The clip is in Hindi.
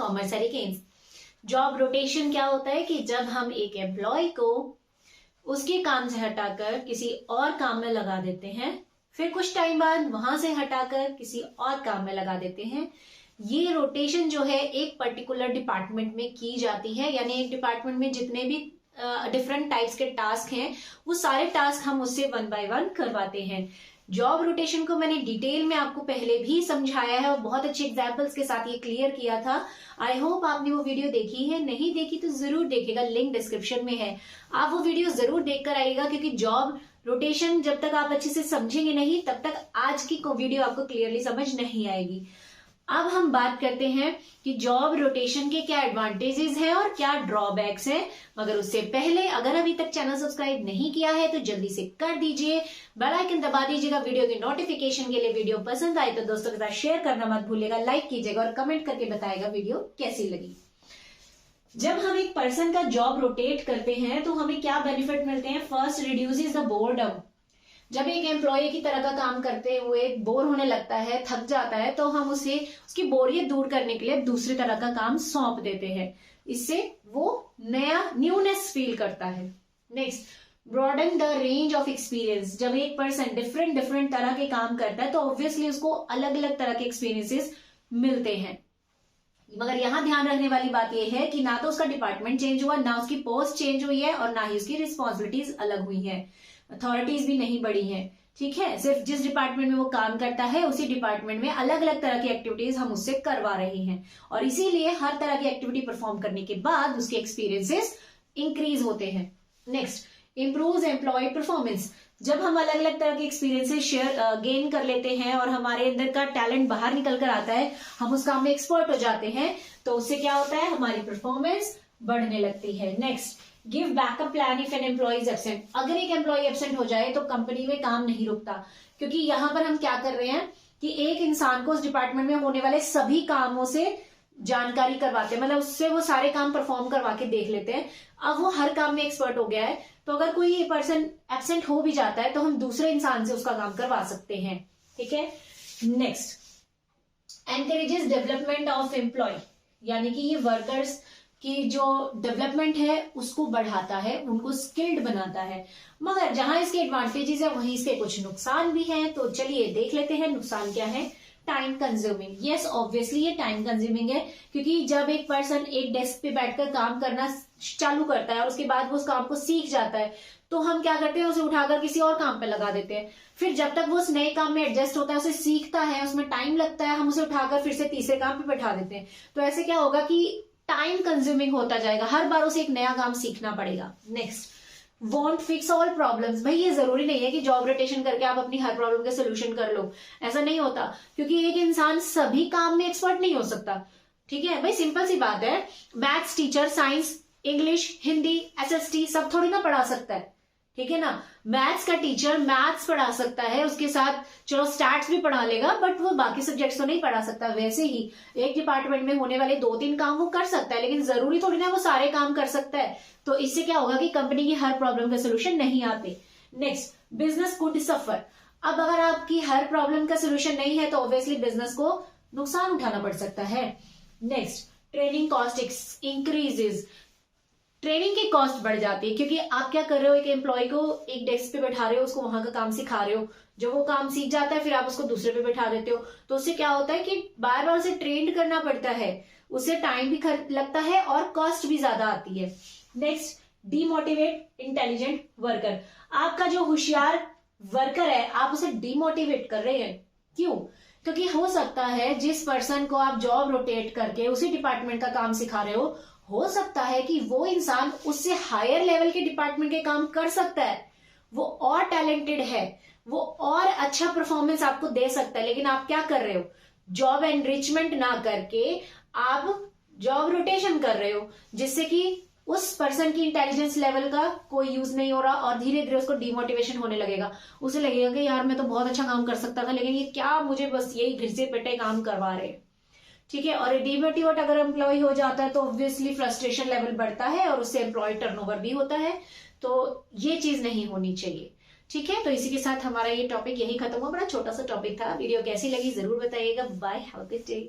कॉमर्सरी गेम्स। जॉब रोटेशन क्या होता है कि जब हम एक एम्प्लॉय को उसके काम से हटाकर किसी और काम में लगा देते हैं, फिर कुछ टाइम बाद वहां से हटाकर किसी और काम में लगा देते हैं। ये रोटेशन जो है एक पर्टिकुलर डिपार्टमेंट में की जाती है, यानी एक डिपार्टमेंट में जितने भी डिफरेंट टाइप्स के टास्क हैं वो सारे टास्क हम उससे 1 बाय 1 करवाते हैं। जॉब रोटेशन को मैंने डिटेल में आपको पहले भी समझाया है और बहुत अच्छे एग्जांपल्स के साथ ये क्लियर किया था। आई होप आपने वो वीडियो देखी है, नहीं देखी तो जरूर देखेगा, लिंक डिस्क्रिप्शन में है, आप वो वीडियो जरूर देखकर आइएगा, क्योंकि जॉब रोटेशन जब तक आप अच्छे से समझेंगे नहीं तब तक आज की वीडियो आपको क्लियरली समझ नहीं आएगी। अब हम बात करते हैं कि जॉब रोटेशन के क्या एडवांटेजेस हैं और क्या ड्रॉबैक्स हैं, मगर उससे पहले अगर अभी तक चैनल सब्सक्राइब नहीं किया है तो जल्दी से कर दीजिए, बेल आइकन दबा दीजिएगा वीडियो की नोटिफिकेशन के लिए। वीडियो पसंद आए तो दोस्तों के साथ शेयर करना मत भूलिएगा, लाइक कीजिएगा और कमेंट करके बताएगा वीडियो कैसी लगी। जब हम एक पर्सन का जॉब रोटेट करते हैं तो हमें क्या बेनिफिट मिलते हैं। First, reduces the boredom. जब एक एम्प्लॉय की तरह का काम करते हुए बोर होने लगता है, थक जाता है, तो हम उसे उसकी बोरियत दूर करने के लिए दूसरी तरह का काम सौंप देते हैं। इससे वो न्यूनेस फील करता है। Next, broaden the range of experience. जब एक पर्सन डिफरेंट तरह के काम करता है तो ऑब्वियसली उसको अलग अलग तरह के एक्सपीरियंसेस मिलते हैं। मगर यहां ध्यान रखने वाली बात यह है कि ना तो उसका डिपार्टमेंट चेंज हुआ, ना उसकी पोस्ट चेंज हुई है और ना ही उसकी रिस्पॉन्सिबिलिटीज अलग हुई है, अथॉरिटीज भी नहीं बढ़ी हैं। ठीक है, सिर्फ जिस डिपार्टमेंट में वो काम करता है उसी डिपार्टमेंट में अलग अलग तरह की एक्टिविटीज हम उससे करवा रहे हैं और इसीलिए हर तरह की एक्टिविटी परफॉर्म करने के बाद उसके एक्सपीरियंसेस इंक्रीज होते हैं। Next, improves employ performance. जब हम अलग अलग तरह के एक्सपीरियंसेस गेन कर लेते हैं और हमारे अंदर का टैलेंट बाहर निकल कर आता है, हम उस काम में एक्सपर्ट हो जाते हैं, तो उससे क्या होता है, हमारी परफॉर्मेंस बढ़ने लगती है। Next, give backup plan if an employ is absent. अगर एक एम्प्लॉय एब्सेंट हो जाए तो कंपनी में काम नहीं रुकता, क्योंकि यहां पर हम क्या कर रहे हैं कि एक इंसान को उस डिपार्टमेंट में होने वाले सभी कामों से जानकारी करवाते हैं, मतलब उससे वो सारे काम परफॉर्म करवा के देख लेते हैं। अब वो हर काम में एक्सपर्ट हो गया है, तो अगर कोई पर्सन एब्सेंट हो भी जाता है तो हम दूसरे इंसान से उसका काम करवा सकते हैं। ठीक है। Next, encourages development of employ, यानी कि ये वर्कर्स की जो डेवलपमेंट है उसको बढ़ाता है, उनको स्किल्ड बनाता है। मगर जहां इसके एडवांटेजेस है वहीं इसके कुछ नुकसान भी हैं, तो चलिए देख लेते हैं नुकसान क्या है। Time consuming. यस, ऑब्वियसली ये टाइम कंज्यूमिंग है, क्योंकि जब एक पर्सन एक डेस्क पे बैठकर काम करना चालू करता है और उसके बाद वो उस काम को सीख जाता है, तो हम क्या करते हैं, उसे उठाकर किसी और काम पे लगा देते हैं। फिर जब तक वो उस नए काम में एडजस्ट होता है, उसे सीखता है, उसमें टाइम लगता है, हम उसे उठाकर फिर से तीसरे काम पे बैठा देते हैं। तो ऐसे क्या होगा कि टाइम कंज्यूमिंग होता जाएगा, हर बार उसे एक नया काम सीखना पड़ेगा। Next, want fix all problems. भाई ये जरूरी नहीं है कि जॉब रोटेशन करके आप अपनी हर प्रॉब्लम का सोल्यूशन कर लो, ऐसा नहीं होता, क्योंकि एक इंसान सभी काम में एक्सपर्ट नहीं हो सकता। ठीक है भाई, सिंपल सी बात है, maths teacher science, English, Hindi, SST सब थोड़ी ना पढ़ा सकता है। ठीक है ना, मैथ्स का टीचर मैथ्स पढ़ा सकता है, उसके साथ चलो स्टैट्स भी पढ़ा लेगा, बट वो बाकी सब्जेक्ट्स तो नहीं पढ़ा सकता। वैसे ही एक डिपार्टमेंट में होने वाले 2-3 काम वो कर सकता है, लेकिन जरूरी थोड़ी ना वो सारे काम कर सकता है। तो इससे क्या होगा कि कंपनी की हर प्रॉब्लम का सोल्यूशन नहीं आते। नेक्स्ट, बिजनेस कुड सफर। अब अगर आपकी हर प्रॉब्लम का सोल्यूशन नहीं है तो ऑब्वियसली बिजनेस को नुकसान उठाना पड़ सकता है। Next, training cost increases. Training की कॉस्ट बढ़ जाती है, क्योंकि आप क्या कर रहे हो, एक एम्प्लॉय को एक डेस्क पे बैठा रहे हो, उसको वहां का काम सिखा रहे हो, जो वो काम सीख जाता है फिर आप उसको दूसरे पे बैठा देते हो, तो उससे क्या होता है कि बार बार उसे ट्रेंड करना पड़ता है, उससे टाइम भी लगता है और कॉस्ट भी ज्यादा आती है। Next, demotivate intelligent worker. आपका जो होशियार वर्कर है आप उसे डीमोटिवेट कर रहे हैं, क्यों? क्योंकि हो सकता है जिस पर्सन को आप जॉब रोटेट करके उसी डिपार्टमेंट का काम सिखा रहे हो सकता है कि वो इंसान उससे हायर लेवल के डिपार्टमेंट के काम कर सकता है, वो और टैलेंटेड है, वो और अच्छा परफॉर्मेंस आपको दे सकता है, लेकिन आप क्या कर रहे हो, जॉब एनरिचमेंट ना करके आप जॉब रोटेशन कर रहे हो, जिससे कि उस पर्सन की इंटेलिजेंस लेवल का कोई यूज नहीं हो रहा और धीरे धीरे उसको डिमोटिवेशन होने लगेगा। उसे लगेगा कि यार मैं तो बहुत अच्छा काम कर सकता था, लेकिन ये क्या मुझे बस यही घिसे पिटे काम करवा रहे हैं। ठीक है, और डिमोटिवेट अगर एम्प्लॉय हो जाता है तो ऑब्वियसली फ्रस्ट्रेशन लेवल बढ़ता है और उससे एम्प्लॉय टर्नओवर भी होता है, तो ये चीज नहीं होनी चाहिए। ठीक है, तो इसी के साथ हमारा ये टॉपिक यही खत्म हुआ। बड़ा छोटा सा टॉपिक था, वीडियो कैसी लगी जरूर बताइएगा। Bye, have a good day.